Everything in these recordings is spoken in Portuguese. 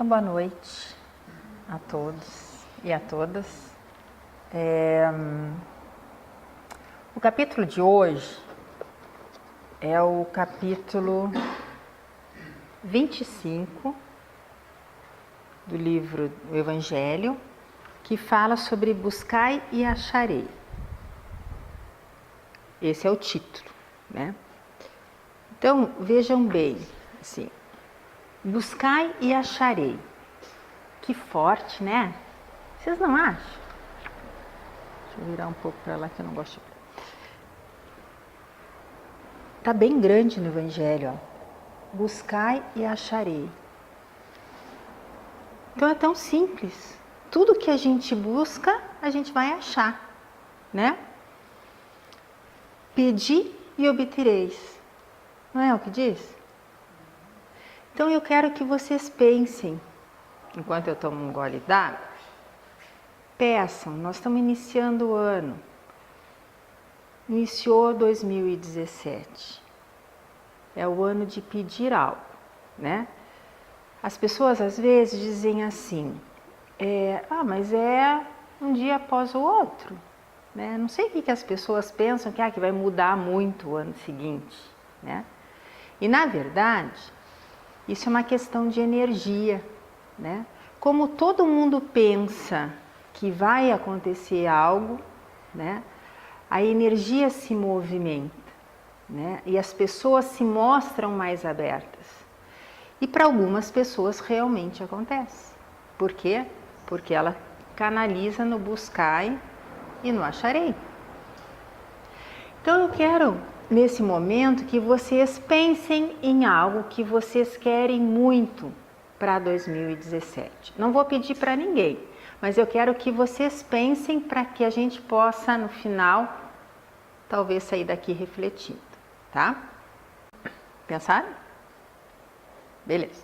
Então, boa noite a todos e a todas. O capítulo de hoje é o capítulo 25 do livro do Evangelho, que fala sobre buscai e acharei. Esse é o título, né? Então, vejam bem, assim, buscai e acharei. Que forte, né? Vocês não acham? Deixa eu virar um pouco para lá que eu não gosto. Tá bem grande no Evangelho, ó. Buscai e acharei. Então é tão simples. Tudo que a gente busca, a gente vai achar, né? Pedi e obtereis. Não é o que diz? Então eu quero que vocês pensem, enquanto eu tomo um gole d'água, peçam, nós estamos iniciando o ano. Iniciou 2017. É o ano de pedir algo, né? As pessoas às vezes dizem assim, mas é um dia após o outro, né? Não sei o que as pessoas pensam que vai mudar muito o ano seguinte, né? E na verdade, isso é uma questão de energia, né? Como todo mundo pensa que vai acontecer algo, né? A energia se movimenta, né? E as pessoas se mostram mais abertas. E para algumas pessoas realmente acontece. Por quê? Porque ela canaliza no buscai e no acharei. Então eu quero, nesse momento, que vocês pensem em algo que vocês querem muito para 2017. Não vou pedir para ninguém, mas eu quero que vocês pensem para que a gente possa, no final, talvez sair daqui refletindo, tá? Pensaram? Beleza.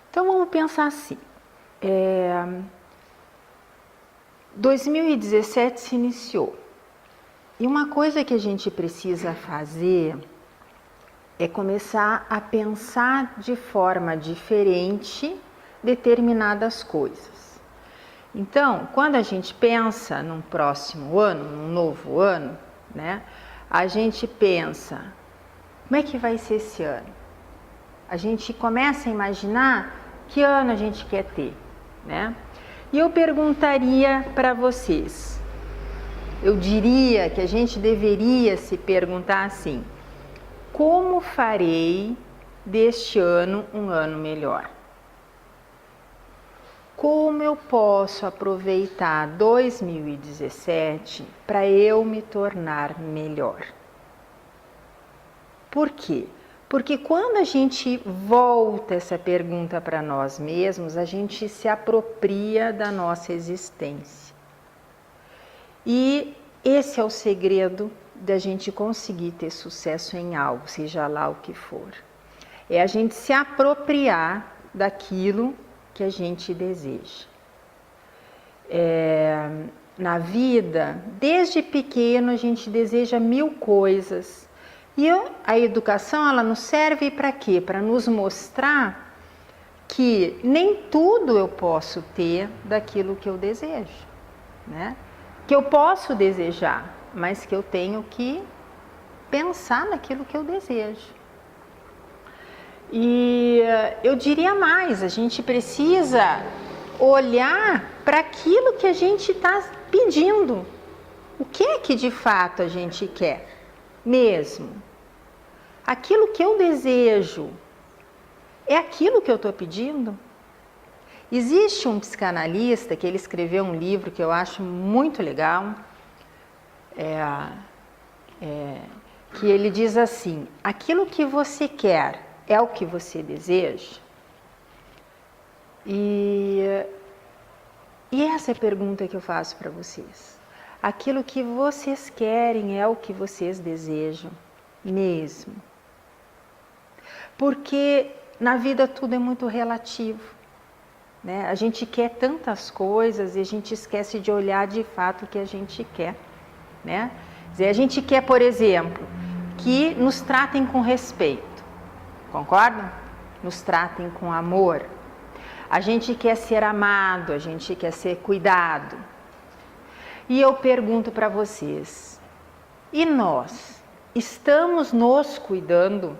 Então vamos pensar assim. 2017 se iniciou. E uma coisa que a gente precisa fazer é começar a pensar de forma diferente determinadas coisas. Então, quando a gente pensa num próximo ano, num novo ano, né, a gente pensa, como é que vai ser esse ano? A gente começa a imaginar que ano a gente quer ter, né? E eu perguntaria para vocês, eu diria que a gente deveria se perguntar assim, como farei deste ano um ano melhor? Como eu posso aproveitar 2017 para eu me tornar melhor? Por quê? Porque quando a gente volta essa pergunta para nós mesmos, a gente se apropria da nossa existência. E esse é o segredo da gente conseguir ter sucesso em algo, seja lá o que for. É a gente se apropriar daquilo que a gente deseja. Na vida, desde pequeno, a gente deseja 1000 coisas. E a educação, ela nos serve para quê? Para nos mostrar que nem tudo eu posso ter daquilo que eu desejo, né? Que eu posso desejar, mas que eu tenho que pensar naquilo que eu desejo. E eu diria mais, a gente precisa olhar para aquilo que a gente está pedindo. O que é que de fato a gente quer mesmo? Aquilo que eu desejo é aquilo que eu estou pedindo? Existe um psicanalista que ele escreveu um livro que eu acho muito legal, que ele diz assim, aquilo que você quer é o que você deseja? E essa é a pergunta que eu faço para vocês. Aquilo que vocês querem é o que vocês desejam mesmo? Porque na vida tudo é muito relativo, né? A gente quer tantas coisas e a gente esquece de olhar de fato o que a gente quer, né? Quer dizer, a gente quer, por exemplo, que nos tratem com respeito, concordam? Nos tratem com amor. A gente quer ser amado, a gente quer ser cuidado. E eu pergunto para vocês, e nós? Estamos nos cuidando?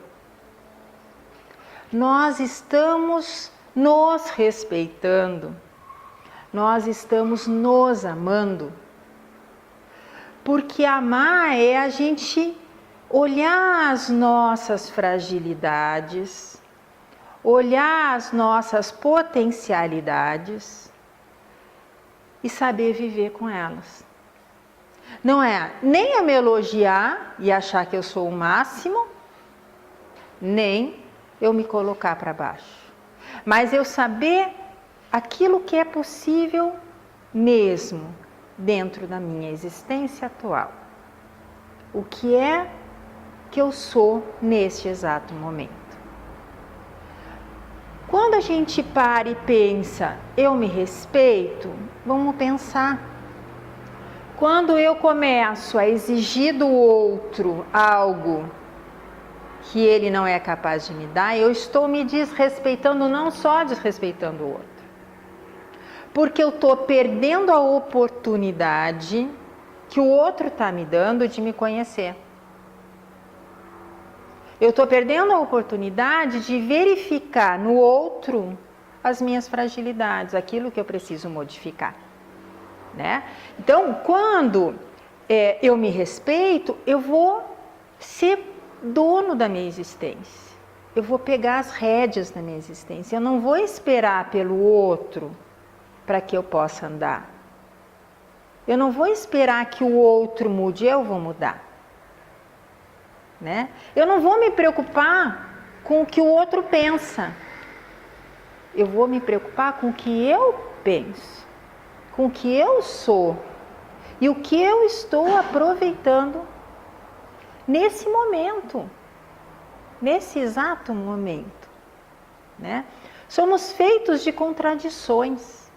Nós estamos nos respeitando? Nós estamos nos amando? Porque amar é a gente olhar as nossas fragilidades, olhar as nossas potencialidades e saber viver com elas. Não é nem eu me elogiar e achar que eu sou o máximo, nem eu me colocar para baixo. Mas eu saber aquilo que é possível mesmo dentro da minha existência atual. O que é que eu sou neste exato momento. Quando a gente para e pensa, eu me respeito, vamos pensar. Quando eu começo a exigir do outro algo que ele não é capaz de me dar, eu estou me desrespeitando, não só desrespeitando o outro. Porque eu estou perdendo a oportunidade que o outro está me dando de me conhecer. Eu estou perdendo a oportunidade de verificar no outro as minhas fragilidades, aquilo que eu preciso modificar. Né? Então, quando eu me respeito, eu vou ser dono da minha existência. Eu vou pegar as rédeas da minha existência. Eu não vou esperar pelo outro para que eu possa andar. Eu não vou esperar que o outro mude, eu vou mudar. Né? Eu não vou me preocupar com o que o outro pensa. Eu vou me preocupar com o que eu penso, com o que eu sou e o que eu estou aproveitando nesse momento, nesse exato momento. Né? Somos feitos de contradições.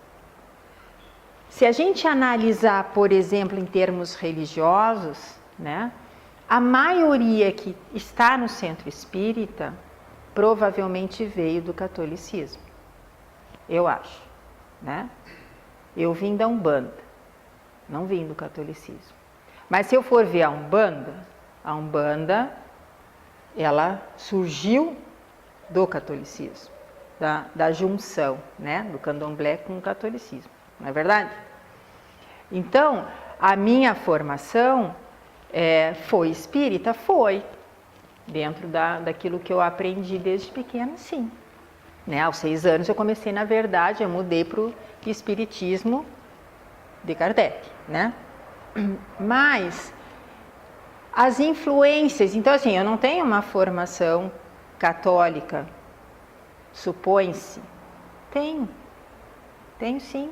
Se a gente analisar, por exemplo, em termos religiosos, né, a maioria que está no centro espírita provavelmente veio do catolicismo. Eu acho. Né? Eu vim da Umbanda, não vim do catolicismo. Mas se eu for ver a Umbanda, ela surgiu do catolicismo, da junção, né, do candomblé com o catolicismo, não é verdade? Então, a minha formação foi espírita? Foi. Dentro daquilo que eu aprendi desde pequena, sim. Né, aos 6 anos eu comecei, na verdade, eu mudei para o espiritismo de Kardec, né? Mas as influências, então assim, eu não tenho uma formação católica, supõe-se. Tenho sim.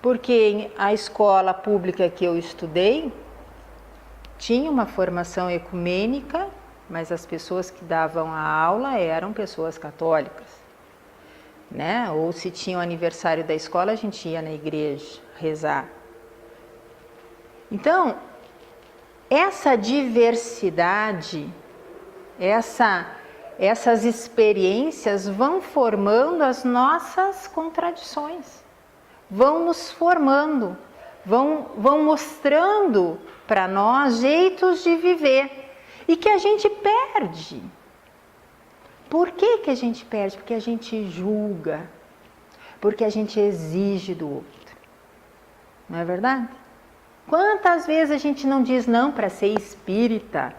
Porque a escola pública que eu estudei tinha uma formação ecumênica, mas as pessoas que davam a aula eram pessoas católicas. Né? Ou se tinha o aniversário da escola, a gente ia na igreja rezar. Então, essa diversidade, essas experiências vão formando as nossas contradições, vão nos formando, vão mostrando para nós jeitos de viver e que a gente perde. Por que a gente perde? Porque a gente julga, porque a gente exige do outro. Não é verdade? Quantas vezes a gente não diz não, para ser espírita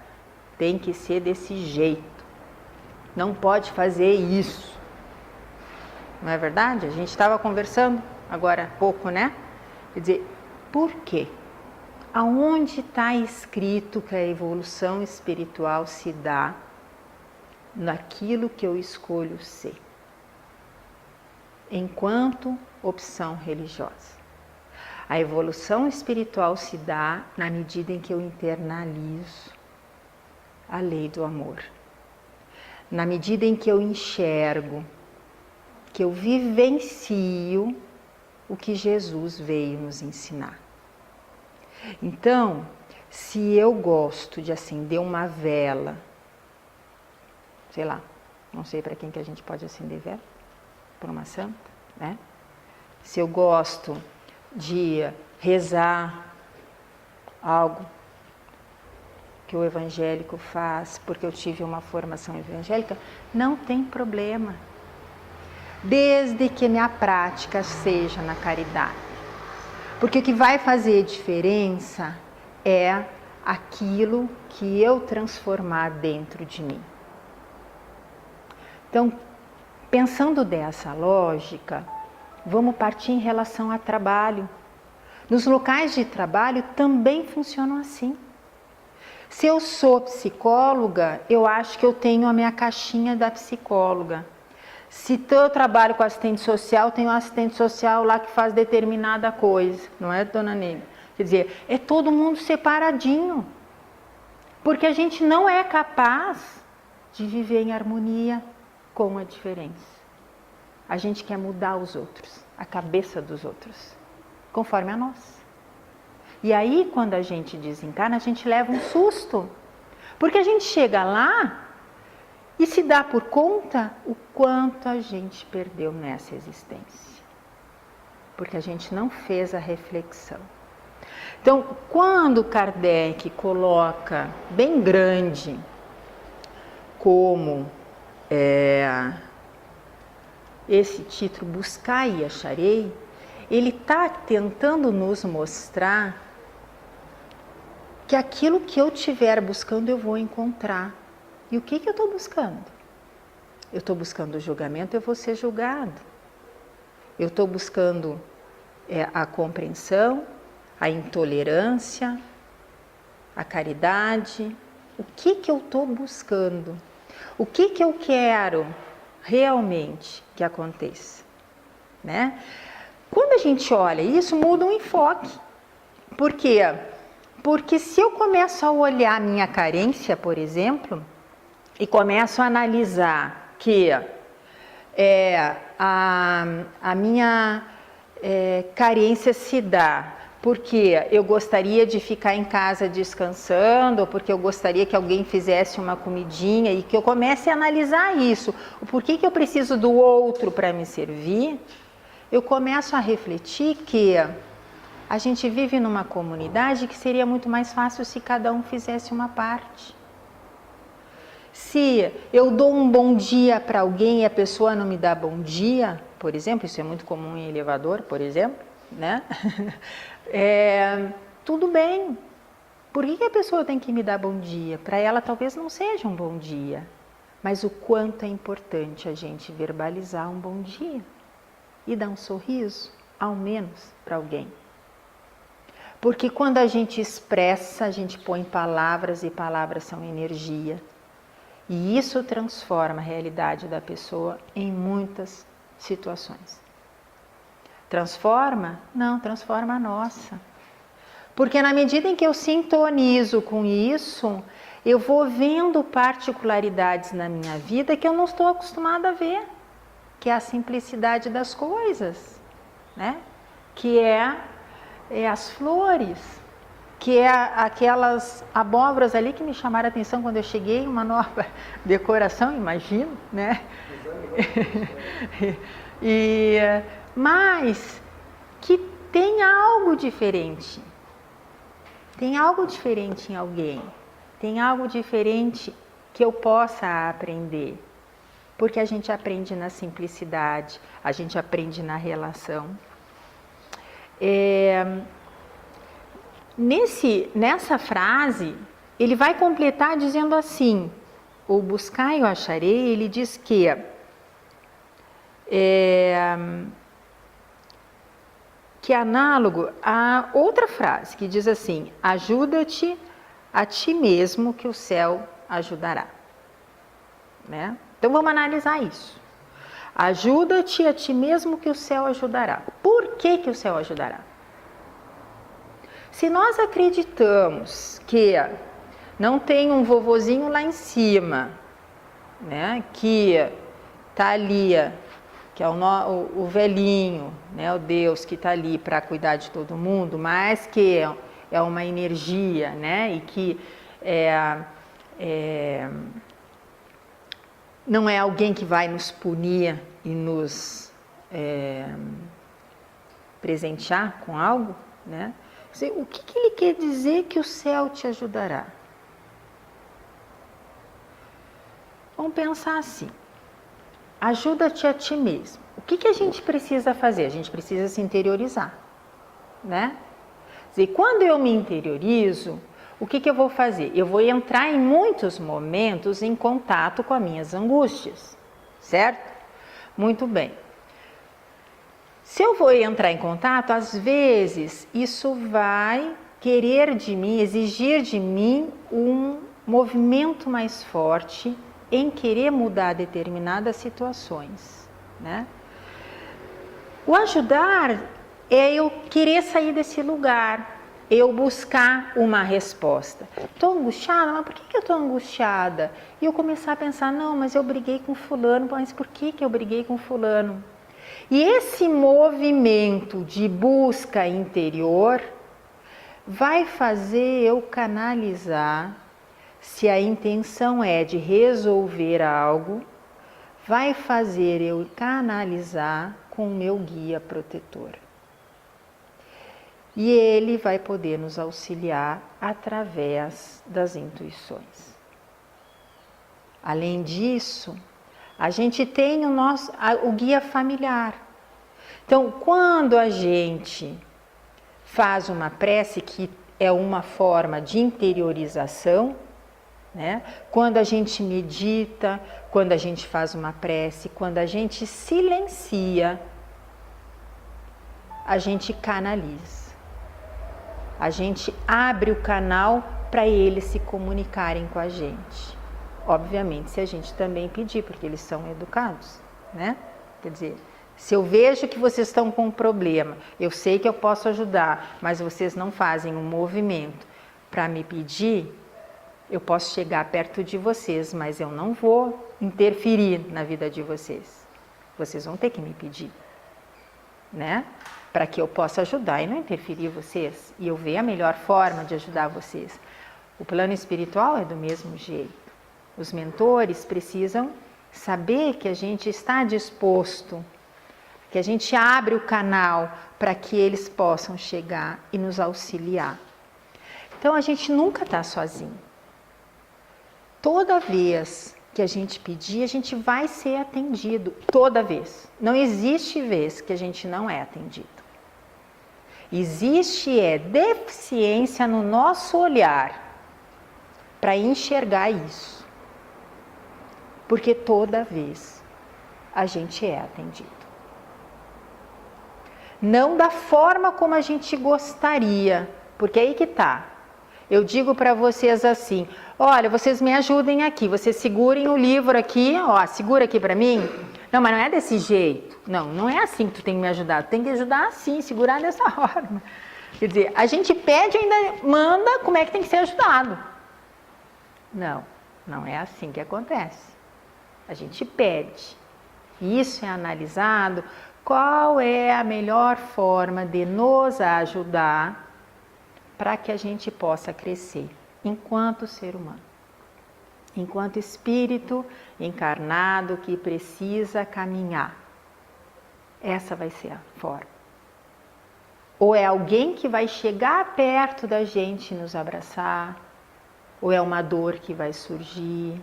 tem que ser desse jeito, não pode fazer isso. Não é verdade? A gente estava conversando agora há pouco, né? Quer dizer, por quê? Aonde está escrito que a evolução espiritual se dá naquilo que eu escolho ser, enquanto opção religiosa? A evolução espiritual se dá na medida em que eu internalizo a lei do amor, na medida em que eu enxergo, que eu vivencio o que Jesus veio nos ensinar. Então, se eu gosto de acender uma vela, sei lá, não sei para quem que a gente pode acender vela, por uma santa, né? Se eu gosto de rezar algo que o evangélico faz, porque eu tive uma formação evangélica, não tem problema. Desde que minha prática seja na caridade. Porque o que vai fazer diferença é aquilo que eu transformar dentro de mim. Então, pensando dessa lógica, vamos partir em relação a trabalho. Nos locais de trabalho também funcionam assim. Se eu sou psicóloga, eu acho que eu tenho a minha caixinha da psicóloga. Se eu trabalho com assistente social, tem um assistente social lá que faz determinada coisa, não é, dona Nele? Quer dizer, é todo mundo separadinho, porque a gente não é capaz de viver em harmonia com a diferença. A gente quer mudar os outros, a cabeça dos outros, conforme a nossa. E aí, quando a gente desencarna, a gente leva um susto, porque a gente chega lá e se dá por conta o quanto a gente perdeu nessa existência. Porque a gente não fez a reflexão. Então, quando Kardec coloca bem grande como esse título, Buscai e Acharei, ele está tentando nos mostrar que aquilo que eu estiver buscando eu vou encontrar. E o que eu estou buscando? Eu estou buscando o julgamento, eu vou ser julgado. Eu estou buscando a compreensão, a intolerância, a caridade. O que eu estou buscando? O que eu quero realmente que aconteça? Né? Quando a gente olha isso, muda o enfoque. Por quê? Porque se eu começo a olhar a minha carência, por exemplo, e começo a analisar que a minha carência se dá porque eu gostaria de ficar em casa descansando, ou porque eu gostaria que alguém fizesse uma comidinha, e que eu comece a analisar isso, o porquê que eu preciso do outro para me servir, eu começo a refletir que a gente vive numa comunidade que seria muito mais fácil se cada um fizesse uma parte. Se eu dou um bom dia para alguém e a pessoa não me dá bom dia, por exemplo, isso é muito comum em elevador, por exemplo, né? Tudo bem. Por que a pessoa tem que me dar bom dia? Para ela talvez não seja um bom dia, mas o quanto é importante a gente verbalizar um bom dia e dar um sorriso, ao menos, para alguém. Porque quando a gente expressa, a gente põe palavras, e palavras são energia. E isso transforma a realidade da pessoa em muitas situações. Transforma? Não, transforma a nossa. Porque na medida em que eu sintonizo com isso, eu vou vendo particularidades na minha vida que eu não estou acostumada a ver. Que é a simplicidade das coisas, né? Que é as flores, que é aquelas abóboras ali que me chamaram a atenção quando eu cheguei, uma nova decoração, imagino, né? Mas que tem algo diferente. Tem algo diferente em alguém. Tem algo diferente que eu possa aprender. Porque a gente aprende na simplicidade, a gente aprende na relação. Nessa frase, ele vai completar dizendo assim, o buscar eu acharei, ele diz que é análogo a outra frase, que diz assim, ajuda-te a ti mesmo que o céu ajudará. Né? Então vamos analisar isso. Ajuda-te a ti mesmo que o céu ajudará. Por que o céu ajudará? Se nós acreditamos que não tem um vovozinho lá em cima, né, que está ali, que é o velhinho, né, o Deus que está ali para cuidar de todo mundo, mas que é uma energia, né, e que não é alguém que vai nos punir e nos presentear com algo, né? O que ele quer dizer que o céu te ajudará? Vamos pensar assim, ajuda-te a ti mesmo. O que a gente precisa fazer? A gente precisa se interiorizar, né? Quando eu me interiorizo, o que eu vou fazer? Eu vou entrar em muitos momentos em contato com as minhas angústias, certo? Muito bem. Se eu vou entrar em contato, às vezes isso vai querer de mim, exigir de mim um movimento mais forte em querer mudar determinadas situações, né? O ajudar é eu querer sair desse lugar, eu buscar uma resposta. Estou angustiada, mas por que eu estou angustiada? E eu começar a pensar, não, mas eu briguei com fulano, mas por que eu briguei com fulano? E esse movimento de busca interior vai fazer eu canalizar, se a intenção é de resolver algo, vai fazer eu canalizar com o meu guia protetor. E ele vai poder nos auxiliar através das intuições. Além disso, a gente tem o guia familiar. Então, quando a gente faz uma prece, que é uma forma de interiorização, né? Quando a gente medita, quando a gente faz uma prece, quando a gente silencia, a gente canaliza. A gente abre o canal para eles se comunicarem com a gente. Obviamente, se a gente também pedir, porque eles são educados, né? Quer dizer, se eu vejo que vocês estão com um problema, eu sei que eu posso ajudar, mas vocês não fazem um movimento para me pedir, eu posso chegar perto de vocês, mas eu não vou interferir na vida de vocês. Vocês vão ter que me pedir, né? Para que eu possa ajudar e não interferir vocês. E eu ver a melhor forma de ajudar vocês. O plano espiritual é do mesmo jeito. Os mentores precisam saber que a gente está disposto, que a gente abre o canal para que eles possam chegar e nos auxiliar. Então a gente nunca está sozinho. Toda vez que a gente pedir, a gente vai ser atendido. Toda vez. Não existe vez que a gente não é atendido. Existe deficiência no nosso olhar para enxergar isso. Porque toda vez a gente é atendido. Não da forma como a gente gostaria, porque aí que tá. Eu digo para vocês assim, olha, vocês me ajudem aqui, vocês segurem o livro aqui, ó, segura aqui para mim. Não, mas não é desse jeito. Não, não é assim que tu tem que me ajudar. Tu tem que ajudar assim, segurar dessa forma. Quer dizer, a gente pede e ainda manda como é que tem que ser ajudado. Não, não é assim que acontece. A gente pede. Isso é analisado. Qual é a melhor forma de nos ajudar para que a gente possa crescer enquanto ser humano, enquanto espírito encarnado que precisa caminhar. Essa vai ser a forma. Ou é alguém que vai chegar perto da gente e nos abraçar, ou é uma dor que vai surgir,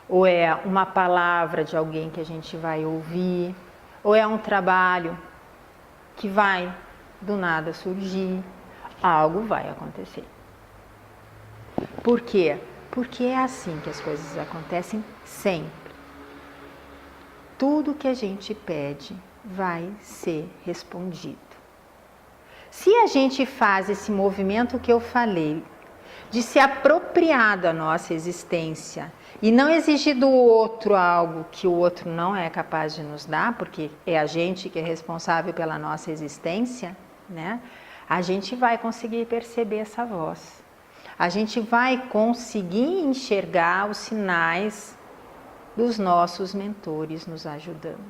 ou é uma palavra de alguém que a gente vai ouvir, ou é um trabalho que vai do nada surgir. Algo vai acontecer. Por quê? Porque é assim que as coisas acontecem sempre. Tudo que a gente pede vai ser respondido. Se a gente faz esse movimento que eu falei, de se apropriar da nossa existência e não exigir do outro algo que o outro não é capaz de nos dar, porque é a gente que é responsável pela nossa existência, né? A gente vai conseguir perceber essa voz. A gente vai conseguir enxergar os sinais dos nossos mentores nos ajudando.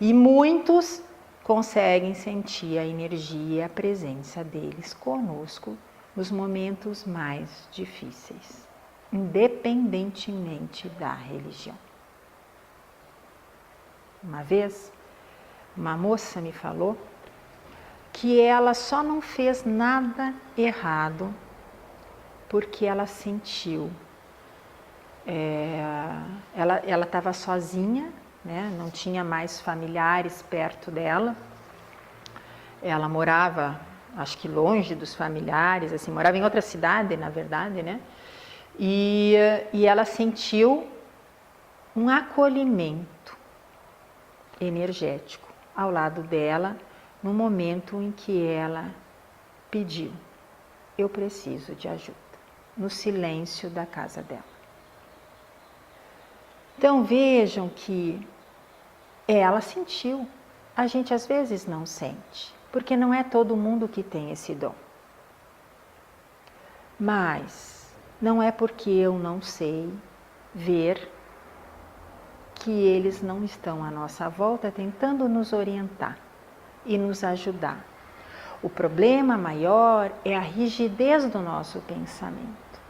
E muitos conseguem sentir a energia e a presença deles conosco nos momentos mais difíceis, independentemente da religião. Uma vez, uma moça me falou que ela só não fez nada errado porque ela sentiu. Ela estava sozinha, né? Não tinha mais familiares perto dela. Ela morava, acho que longe dos familiares, assim, morava em outra cidade, na verdade, né? E ela sentiu um acolhimento energético ao lado dela no momento em que ela pediu: eu preciso de ajuda, no silêncio da casa dela. Então vejam que ela sentiu, a gente às vezes não sente, porque não é todo mundo que tem esse dom. Mas não é porque eu não sei ver que eles não estão à nossa volta tentando nos orientar e nos ajudar. O problema maior é a rigidez do nosso pensamento.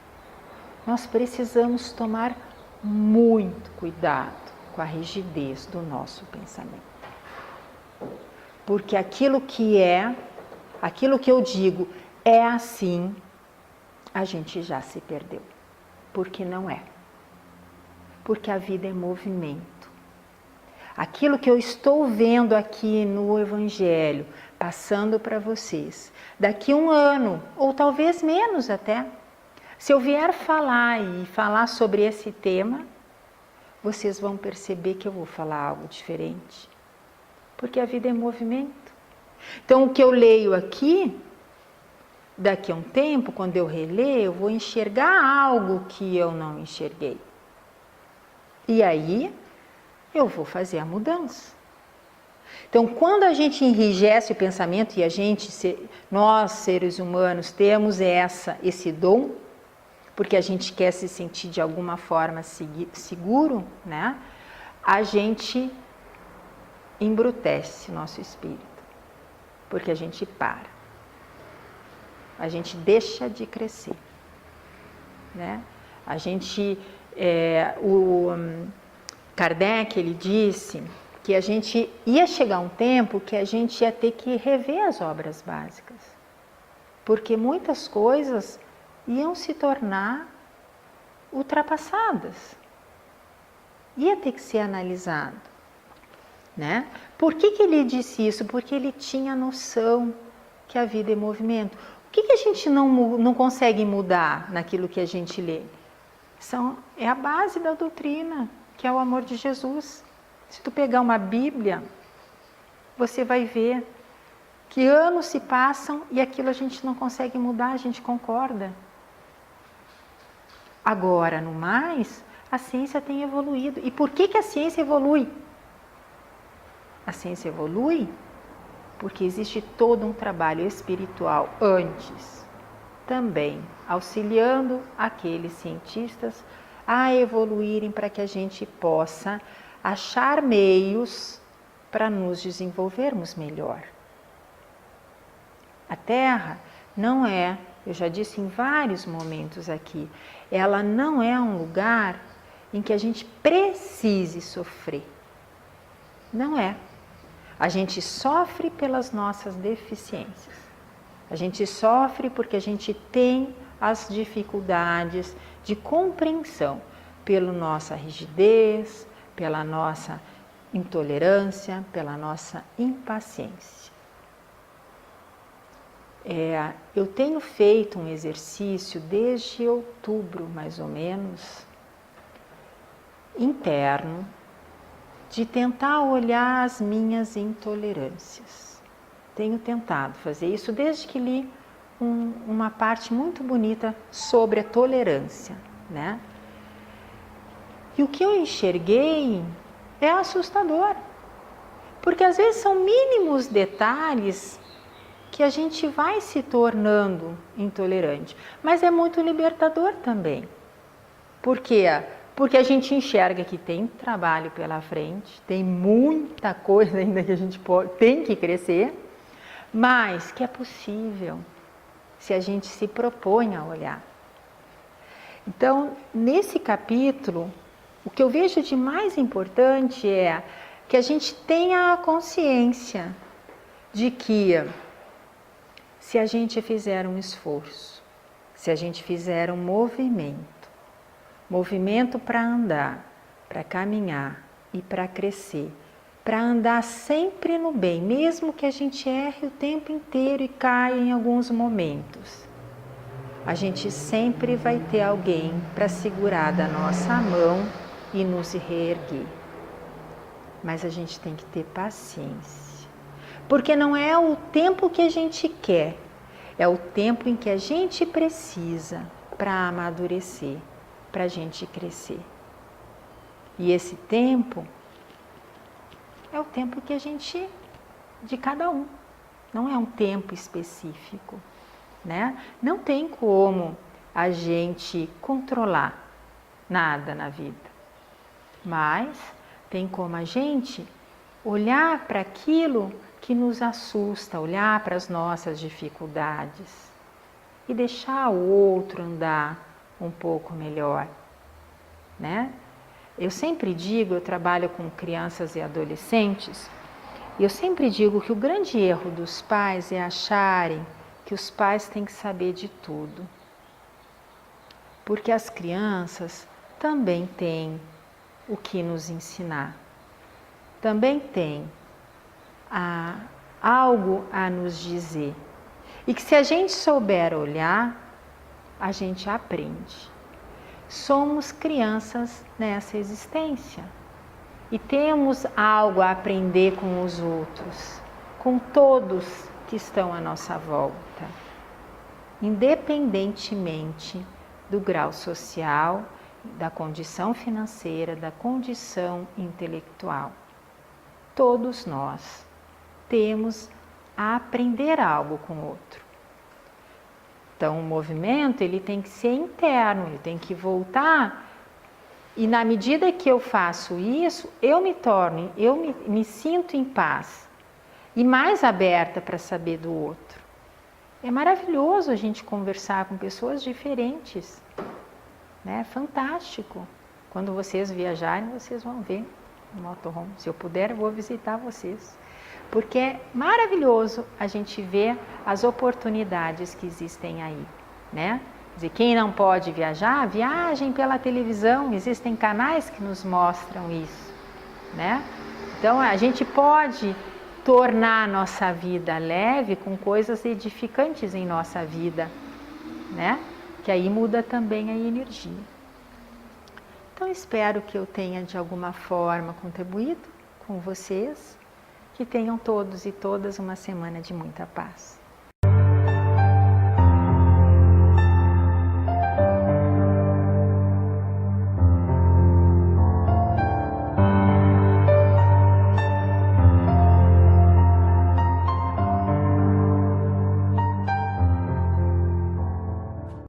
Nós precisamos tomar muito cuidado com a rigidez do nosso pensamento. Porque aquilo que eu digo é assim, a gente já se perdeu. Porque não é. Porque a vida é movimento. Aquilo que eu estou vendo aqui no Evangelho, passando para vocês, daqui a 1 ano, ou talvez menos até, se eu vier falar sobre esse tema, vocês vão perceber que eu vou falar algo diferente. Porque a vida é movimento. Então, o que eu leio aqui, daqui a um tempo, quando eu reler, eu vou enxergar algo que eu não enxerguei. E aí, eu vou fazer a mudança. Então, quando a gente enrijece o pensamento, e nós, seres humanos, temos esse dom, porque a gente quer se sentir de alguma forma seguro, né? A gente embrutece nosso espírito, porque a gente para, a gente deixa de crescer, né? A gente, o Kardec, ele disse que a gente ia chegar um tempo que a gente ia ter que rever as obras básicas, porque muitas coisas iam se tornar ultrapassadas, ia ter que ser analisado. Né? Por que ele disse isso? Porque ele tinha noção que a vida é movimento. O que a gente não consegue mudar naquilo que a gente lê? É a base da doutrina, que é o amor de Jesus. Se tu pegar uma Bíblia, você vai ver que anos se passam e aquilo a gente não consegue mudar, a gente concorda. Agora, no mais, a ciência tem evoluído. E por que a ciência evolui? A ciência evolui porque existe todo um trabalho espiritual antes, também auxiliando aqueles cientistas a evoluírem para que a gente possa achar meios para nos desenvolvermos melhor. A Terra não é, eu já disse em vários momentos aqui, ela não é um lugar em que a gente precise sofrer. Não é. A gente sofre pelas nossas deficiências. A gente sofre porque a gente tem as dificuldades de compreensão pela nossa rigidez, pela nossa intolerância, pela nossa impaciência. Eu tenho feito um exercício desde outubro, mais ou menos, interno, de tentar olhar as minhas intolerâncias. Tenho tentado fazer isso desde que li uma parte muito bonita sobre a tolerância, né? E o que eu enxerguei é assustador, porque às vezes são mínimos detalhes que a gente vai se tornando intolerante, mas é muito libertador também. Por quê? Porque a gente enxerga que tem trabalho pela frente, tem muita coisa ainda que a gente tem que crescer, mas que é possível se a gente se propõe a olhar. Então, nesse capítulo, o que eu vejo de mais importante é que a gente tenha a consciência de que se a gente fizer um esforço, se a gente fizer um movimento para andar, para caminhar e para crescer, para andar sempre no bem, mesmo que a gente erre o tempo inteiro e caia em alguns momentos, a gente sempre vai ter alguém para segurar da nossa mão e nos reerguer. Mas a gente tem que ter paciência, porque não é o tempo que a gente quer, é o tempo em que a gente precisa para amadurecer, para a gente crescer. E esse tempo é o tempo que a gente, de cada um, não é um tempo específico, né? Não tem como a gente controlar nada na vida, mas tem como a gente olhar para aquilo que nos assusta, olhar para as nossas dificuldades e deixar o outro andar um pouco melhor, né? Eu sempre digo, eu trabalho com crianças e adolescentes, e eu sempre digo que o grande erro dos pais é acharem que os pais têm que saber de tudo. Porque as crianças também têm o que nos ensinar. Também têm algo a nos dizer. E que se a gente souber olhar, a gente aprende. Somos crianças nessa existência e temos algo a aprender com os outros, com todos que estão à nossa volta, independentemente do grau social, da condição financeira, da condição intelectual. Todos nós temos a aprender algo com o outro. Então, o movimento ele tem que ser interno, ele tem que voltar. E na medida que eu faço isso, eu me sinto em paz e mais aberta para saber do outro. É maravilhoso a gente conversar com pessoas diferentes, né? Fantástico. Quando vocês viajarem, vocês vão ver no motorhome. Se eu puder, eu vou visitar vocês. Porque é maravilhoso a gente ver as oportunidades que existem aí, né? Quer dizer, quem não pode viajar, viajem pela televisão, existem canais que nos mostram isso, né? Então, a gente pode tornar a nossa vida leve com coisas edificantes em nossa vida, né? Que aí muda também a energia. Então, espero que eu tenha de alguma forma contribuído com vocês. Que tenham todos e todas uma semana de muita paz.